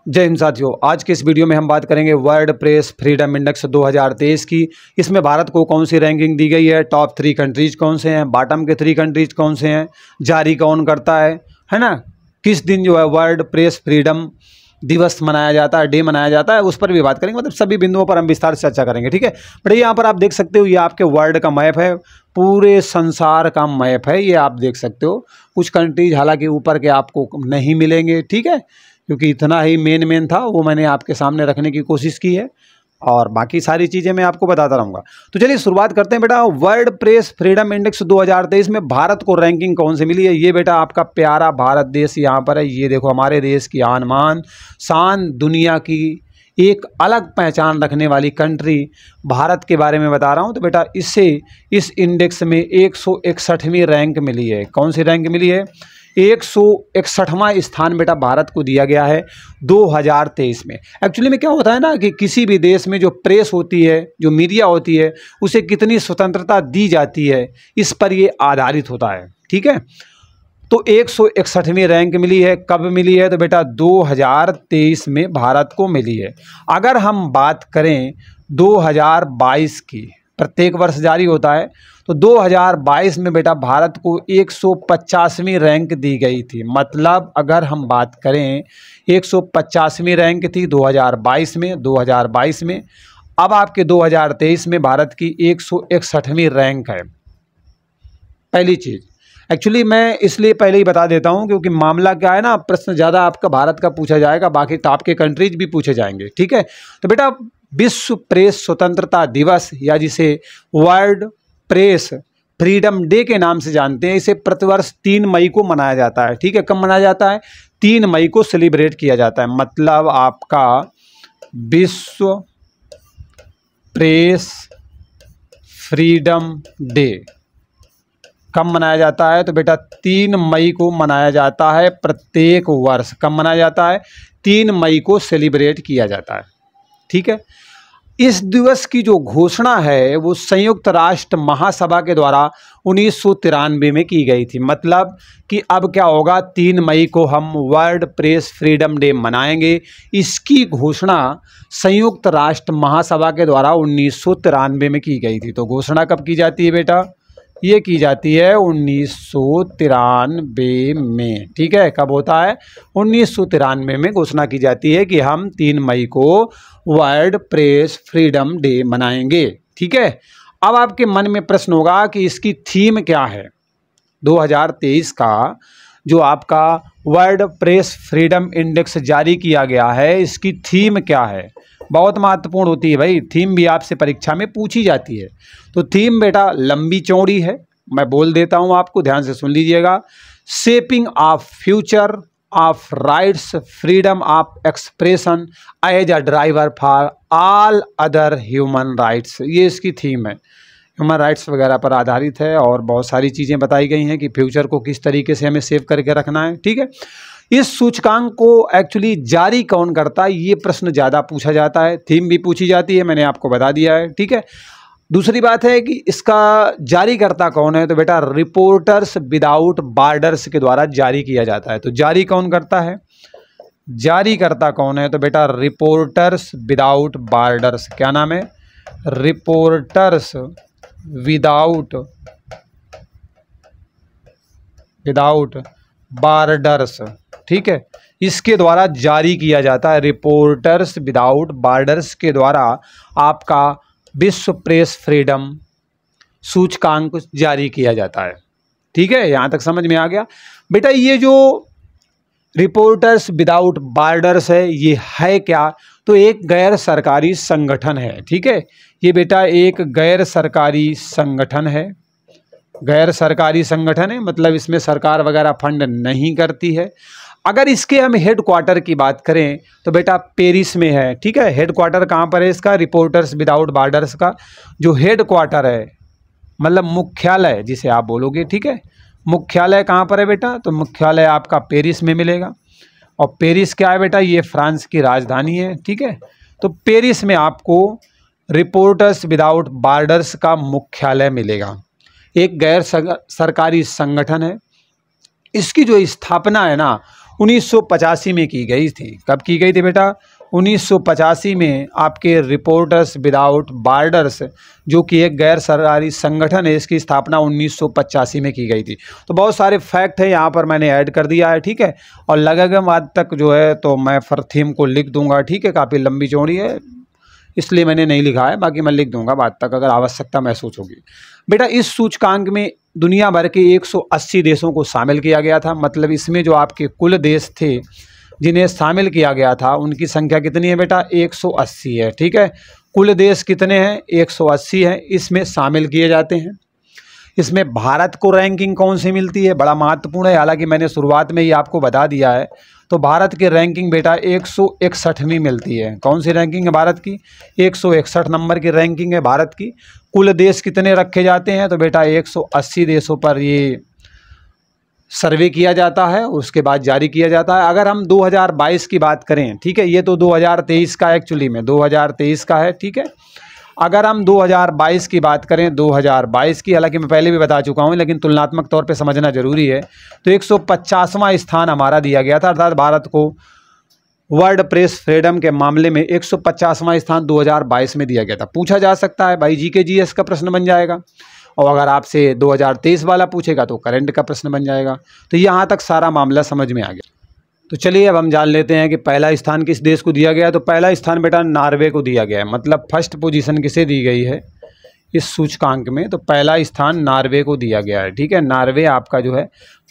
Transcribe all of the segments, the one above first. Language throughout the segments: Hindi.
जय हिंद साथियों। आज के इस वीडियो में हम बात करेंगे वर्ल्ड प्रेस फ्रीडम इंडेक्स 2023 की। इसमें भारत को कौन सी रैंकिंग दी गई है, टॉप 3 कंट्रीज कौन से हैं, बॉटम के 3 कंट्रीज कौन से हैं, जारी कौन करता है ना, किस दिन जो है वर्ल्ड प्रेस फ्रीडम दिवस मनाया जाता है, डे मनाया जाता है, उस पर भी बात करेंगे। मतलब सभी बिंदुओं पर हम विस्तार से चर्चा करेंगे। ठीक है, बट यहाँ पर आप देख सकते हो, ये आपके वर्ल्ड का मैप है, पूरे संसार का मैप है, ये आप देख सकते हो। कुछ कंट्रीज हालांकि ऊपर के आपको नहीं मिलेंगे, ठीक है, क्योंकि इतना ही मेन था, वो मैंने आपके सामने रखने की कोशिश की है और बाकी सारी चीज़ें मैं आपको बताता रहूँगा। तो चलिए शुरुआत करते हैं बेटा। वर्ल्ड प्रेस फ्रीडम इंडेक्स 2023 में भारत को रैंकिंग कौन सी मिली है? ये बेटा आपका प्यारा भारत देश यहाँ पर है। ये देखो, हमारे देश की आन बान शान, दुनिया की एक अलग पहचान रखने वाली कंट्री भारत के बारे में बता रहा हूँ। तो बेटा इससे इस इंडेक्स में 161वीं रैंक मिली है। कौन सी रैंक मिली है? 161वां स्थान बेटा भारत को दिया गया है 2023 में। एक्चुअली में क्या होता है ना कि किसी भी देश में जो प्रेस होती है, जो मीडिया होती है, उसे कितनी स्वतंत्रता दी जाती है, इस पर ये आधारित होता है। ठीक है, तो 161वीं रैंक मिली है। कब मिली है? तो बेटा 2023 में भारत को मिली है। अगर हम बात करें 2022 की, प्रत्येक वर्ष जारी होता है, तो 2022 में बेटा भारत को 150वीं रैंक दी गई थी। मतलब अगर हम बात करें 150वीं रैंक थी 2022 में, अब आपके 2023 में भारत की 161वीं रैंक है। पहली चीज़, एक्चुअली मैं इसलिए पहले ही बता देता हूं क्योंकि मामला क्या है ना, प्रश्न ज़्यादा आपका भारत का पूछा जाएगा, बाकी टॉप के कंट्रीज भी पूछे जाएंगे। ठीक है, तो बेटा विश्व प्रेस स्वतंत्रता दिवस, या जिसे वर्ल्ड प्रेस फ्रीडम डे के नाम से जानते हैं, इसे प्रतिवर्ष 3 मई को मनाया जाता है। ठीक है, कब मनाया जाता है? 3 मई को सेलिब्रेट किया जाता है। मतलब आपका विश्व प्रेस फ्रीडम डे कब मनाया जाता है? तो बेटा 3 मई को मनाया जाता है प्रत्येक वर्ष। कब मनाया जाता है? 3 मई को सेलिब्रेट किया जाता है। ठीक है, इस दिवस की जो घोषणा है वो संयुक्त राष्ट्र महासभा के द्वारा 1993 में की गई थी। मतलब कि अब क्या होगा, 3 मई को हम वर्ल्ड प्रेस फ्रीडम डे मनाएंगे। इसकी घोषणा संयुक्त राष्ट्र महासभा के द्वारा 1993 में की गई थी। तो घोषणा कब की जाती है बेटा? ये की जाती है 1993 में। ठीक है, कब होता है? 1993 में घोषणा की जाती है कि हम 3 मई को वर्ल्ड प्रेस फ्रीडम डे मनाएंगे। ठीक है, अब आपके मन में प्रश्न होगा कि इसकी थीम क्या है? 2023 का जो आपका वर्ल्ड प्रेस फ्रीडम इंडेक्स जारी किया गया है, इसकी थीम क्या है? बहुत महत्वपूर्ण होती है भाई, थीम भी आपसे परीक्षा में पूछी जाती है। तो थीम बेटा लंबी चौड़ी है, मैं बोल देता हूं आपको, ध्यान से सुन लीजिएगा। Shaping of future of rights, freedom of expression as a driver for all other human rights, ये इसकी थीम है। ह्यूमन राइट्स वगैरह पर आधारित है और बहुत सारी चीज़ें बताई गई हैं कि फ्यूचर को किस तरीके से हमें सेव करके रखना है। ठीक है, इस सूचकांक को एक्चुअली जारी कौन करता है, ये प्रश्न ज़्यादा पूछा जाता है। थीम भी पूछी जाती है, मैंने आपको बता दिया है। ठीक है, दूसरी बात है कि इसका जारी करता कौन है? तो बेटा रिपोर्टर्स विदाउट बॉर्डर्स के द्वारा जारी किया जाता है। तो जारी कौन करता है? जारी करता कौन है? तो बेटा रिपोर्टर्स विदाउट बॉर्डर्स। क्या नाम है? Reporters without borders. ठीक है, इसके द्वारा जारी किया जाता है। रिपोर्टर्स विदाउट बॉर्डर्स के द्वारा आपका विश्व प्रेस फ्रीडम सूचकांक जारी किया जाता है। ठीक है, यहाँ तक समझ में आ गया बेटा? ये जो रिपोर्टर्स विदाउट बॉर्डर्स है, ये है क्या? तो एक गैर सरकारी संगठन है। ठीक है, ये बेटा एक गैर सरकारी संगठन है। गैर सरकारी संगठन है, मतलब इसमें सरकार वगैरह फंड नहीं करती है। अगर इसके हम हेड क्वार्टर की बात करें तो बेटा पेरिस में है। ठीक है, हेड क्वार्टर कहाँ पर है इसका? रिपोर्टर्स विदाउट बॉर्डर्स का जो हेड क्वार्टर है, मतलब मुख्यालय जिसे आप बोलोगे। ठीक है, मुख्यालय कहाँ पर है बेटा? तो मुख्यालय आपका पेरिस में मिलेगा। और पेरिस क्या है बेटा? ये फ्रांस की राजधानी है। ठीक है, तो पेरिस में आपको रिपोर्टर्स विदाउट बॉर्डर्स का मुख्यालय मिलेगा। एक गैर सरकारी संगठन है। इसकी जो स्थापना है ना, 1985 में की गई थी। कब की गई थी बेटा? 1985 में आपके रिपोर्टर्स विदाउट बॉर्डर्स, जो कि एक गैर सरकारी संगठन है, इसकी स्थापना 1985 में की गई थी। तो बहुत सारे फैक्ट है यहाँ पर मैंने ऐड कर दिया है, ठीक है। और लगेगा बाद तक जो है तो मैं फर थीम को लिख दूंगा, ठीक है। काफ़ी लंबी चौड़ी है इसलिए मैंने नहीं लिखा है, बाकी मैं लिख दूंगा बाद तक अगर आवश्यकता महसूस होगी। बेटा इस सूचकांक में दुनिया भर के 180 देशों को शामिल किया गया था। मतलब इसमें जो आपके कुल देश थे जिन्हें शामिल किया गया था उनकी संख्या कितनी है बेटा? 180 है, ठीक है। कुल देश कितने हैं? 180 है, इसमें शामिल किए जाते हैं। इसमें भारत को रैंकिंग कौन सी मिलती है? बड़ा महत्वपूर्ण है, हालांकि मैंने शुरुआत में ही आपको बता दिया है। तो भारत की रैंकिंग बेटा 161वीं मिलती है। कौन सी रैंकिंग है भारत की? 161 नंबर की रैंकिंग है भारत की। कुल देश कितने रखे जाते हैं? तो बेटा 180 देशों पर ये सर्वे किया जाता है, उसके बाद जारी किया जाता है। अगर हम 2022 की बात करें, ठीक है, ये तो 2023 का एक्चुअली में 2023 का है, ठीक है। अगर हम 2022 की बात करें, 2022 की, हालांकि मैं पहले भी बता चुका हूं लेकिन तुलनात्मक तौर पे समझना जरूरी है। तो 150वां स्थान हमारा दिया गया था, अर्थात भारत को वर्ल्ड प्रेस फ्रीडम के मामले में 150वां स्थान 2022 में दिया गया था। पूछा जा सकता है भाई, जीके जीएस का प्रश्न बन जाएगा, और अगर आपसे 2023 वाला पूछेगा तो करंट का प्रश्न बन जाएगा। तो यहाँ तक सारा मामला समझ में आ गया। तो चलिए अब हम जान लेते हैं कि पहला स्थान किस देश को दिया गया है। तो पहला स्थान बेटा नॉर्वे को दिया गया है। मतलब फर्स्ट पोजीशन किसे दी गई है इस सूचकांक में? तो पहला स्थान नॉर्वे को दिया गया है, ठीक है। नॉर्वे आपका जो है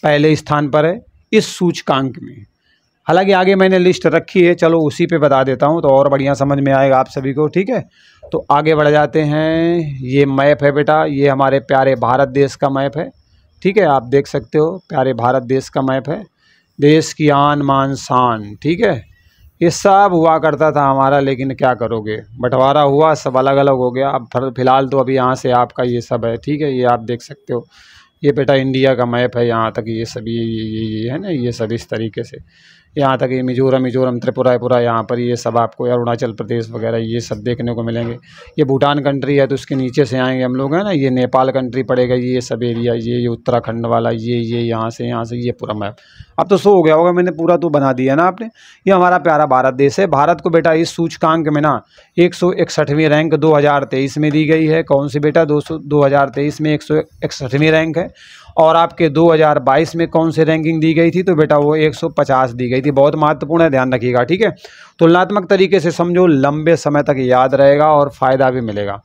पहले स्थान पर है इस सूचकांक में। हालांकि आगे मैंने लिस्ट रखी है, चलो उसी पे बता देता हूँ तो और बढ़िया समझ में आएगा आप सभी को, ठीक है। तो आगे बढ़ जाते हैं। ये मैप है बेटा, ये हमारे प्यारे भारत देश का मैप है, ठीक है। आप देख सकते हो प्यारे भारत देश का मैप है। देश की आन मान शान, ठीक है। ये सब हुआ करता था हमारा, लेकिन क्या करोगे, बंटवारा हुआ, सब अलग अलग हो गया। अब फिलहाल तो अभी यहाँ से आपका ये सब है, ठीक है। ये आप देख सकते हो, ये बेटा इंडिया का मैप है। यहाँ तक ये सभी ये है ना, ये सब इस तरीके से यहाँ तक ये मिजोरम त्रिपुरा यहाँ पर ये सब आपको, अरुणाचल प्रदेश वगैरह ये सब देखने को मिलेंगे। ये भूटान कंट्री है तो उसके नीचे से आएंगे हम लोग, है ना। ये नेपाल कंट्री पड़ेगा, ये सब एरिया, ये उत्तराखंड वाला, ये यहाँ से ये पूरा मैप। अब तो शो हो गया होगा, मैंने पूरा तो बना दिया ना आपने। ये हमारा प्यारा भारत देश है। भारत को बेटा इस सूचकांक में ना 161वीं रैंक 2023 में दी गई है। कौन सी बेटा? 2023 में 161वीं रैंक है। और आपके 2022 में कौन सी रैंकिंग दी गई थी? तो बेटा वो 150 दी गई थी। बहुत महत्वपूर्ण है, ध्यान रखिएगा, ठीक है। तुलनात्मक तरीके से समझो, लंबे समय तक याद रहेगा और फ़ायदा भी मिलेगा।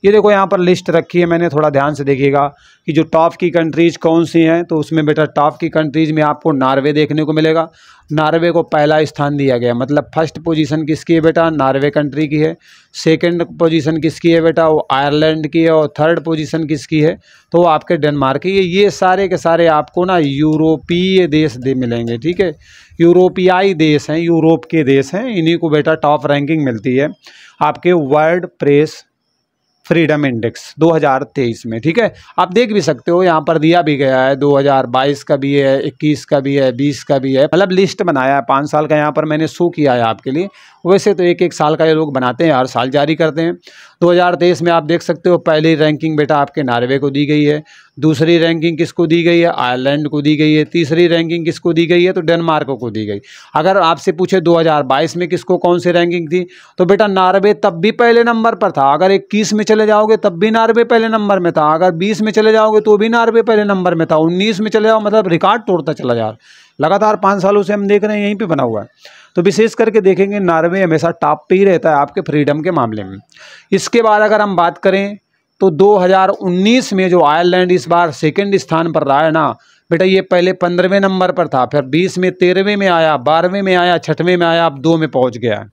ये देखो यहाँ पर लिस्ट रखी है मैंने, थोड़ा ध्यान से देखिएगा कि जो टॉप की कंट्रीज़ कौन सी हैं। तो उसमें बेटा टॉप की कंट्रीज़ में आपको नॉर्वे देखने को मिलेगा। नॉर्वे को पहला स्थान दिया गया, मतलब फर्स्ट पोजीशन किसकी है बेटा? नॉर्वे कंट्री की है। सेकंड पोजीशन किसकी है बेटा? वो आयरलैंड की है। और थर्ड पोजीशन किसकी है? तो वो आपके डेनमार्क की है। ये सारे के सारे आपको ना यूरोपीय देश मिलेंगे, ठीक है। यूरोपियाई देश हैं, यूरोप के देश हैं, इन्हीं को बेटा टॉप रैंकिंग मिलती है आपके वर्ल्ड प्रेस फ्रीडम इंडेक्स 2023 में, ठीक है। आप देख भी सकते हो, यहाँ पर दिया भी गया है, 2022 का भी है, 21 का भी है, 20 का भी है। मतलब लिस्ट बनाया है 5 साल का, यहाँ पर मैंने शो किया है आपके लिए। वैसे तो एक साल का ये लोग बनाते हैं, हर साल जारी करते हैं। 2023 में आप देख सकते हो पहली रैंकिंग बेटा आपके नॉर्वे को दी गई है। दूसरी रैंकिंग किसको दी गई है? आयरलैंड को दी गई है। तीसरी रैंकिंग किसको दी गई है? तो डेनमार्क को दी गई। अगर आपसे पूछे 2022 में किसको कौन सी रैंकिंग थी, तो बेटा नॉर्वे तब भी पहले नंबर पर था। अगर 21 में चले जाओगे तब भी नॉर्वे पहले नंबर में था। अगर 20 में चले जाओगे तो भी नॉर्वे पहले नंबर में था। 19 में चले जाओ, मतलब रिकॉर्ड तोड़ता चला जा रहा। लगातार 5 सालों से हम देख रहे हैं, यहीं पे बना हुआ है। तो विशेष करके देखेंगे नॉर्वे हमेशा टॉप पे ही रहता है आपके फ्रीडम के मामले में। इसके बाद अगर हम बात करें तो 2019 में जो आयरलैंड इस बार सेकंड स्थान पर रहा है ना बेटा, ये पहले 15वें नंबर पर था, फिर 20 में 13वें में आया, 12वें में आया, 6वें में आया, अब 2 में पहुंच गया है,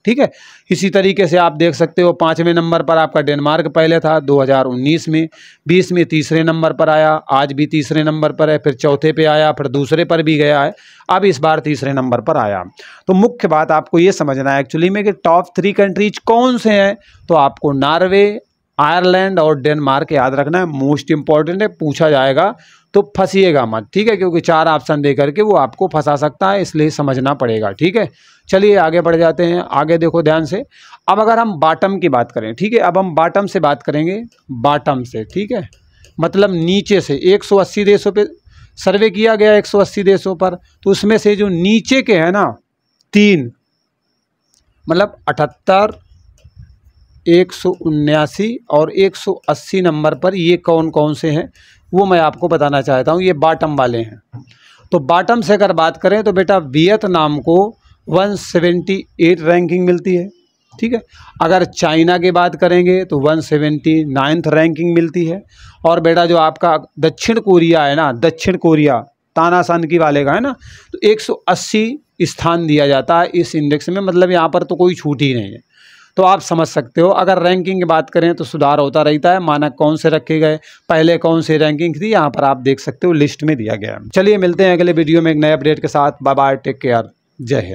ठीक है। इसी तरीके से आप देख सकते हो 5वें नंबर पर आपका डेनमार्क पहले था 2019 में, 20 में तीसरे नंबर पर आया, आज भी तीसरे नंबर पर है, फिर चौथे पे आया, फिर दूसरे पर भी गया है, अब इस बार तीसरे नंबर पर आया। तो मुख्य बात आपको ये समझना है एक्चुअली में कि टॉप 3 कंट्रीज कौन से हैं। तो आपको नॉर्वे, आयरलैंड और डेनमार्क याद रखना है, मोस्ट इंपॉर्टेंट है, पूछा जाएगा तो फंसिएगा मत, ठीक है, क्योंकि 4 ऑप्शन दे करके वो आपको फंसा सकता है, इसलिए समझना पड़ेगा, ठीक है। चलिए आगे बढ़ जाते हैं। आगे देखो ध्यान से। अब अगर हम बॉटम की बात करें, ठीक है, अब हम बॉटम से बात करेंगे, बॉटम से, ठीक है, मतलब नीचे से 180 देशों पे सर्वे किया गया 180 देशों पर, तो उसमें से जो नीचे के हैं ना 3, मतलब 78, 179 और 180 नंबर पर ये कौन कौन से हैं वो मैं आपको बताना चाहता हूँ। ये बॉटम वाले हैं। तो बॉटम से अगर बात करें तो बेटा वियतनाम को 178 रैंकिंग मिलती है, ठीक है। अगर चाइना की बात करेंगे तो 179th रैंकिंग मिलती है। और बेटा जो आपका दक्षिण कोरिया है ना, दक्षिण कोरिया तानाशान की वाले का है ना, तो 180 स्थान दिया जाता है इस इंडेक्स में, मतलब यहाँ पर तो कोई छूट ही नहीं है। तो आप समझ सकते हो, अगर रैंकिंग की बात करें तो सुधार होता रहता है। मानक कौन से रखे गए, पहले कौन सी रैंकिंग थी, यहाँ पर आप देख सकते हो लिस्ट में दिया गया है। चलिए मिलते हैं अगले वीडियो में एक नए अपडेट के साथ। बाय बाय, टेक केयर, जय हिंद।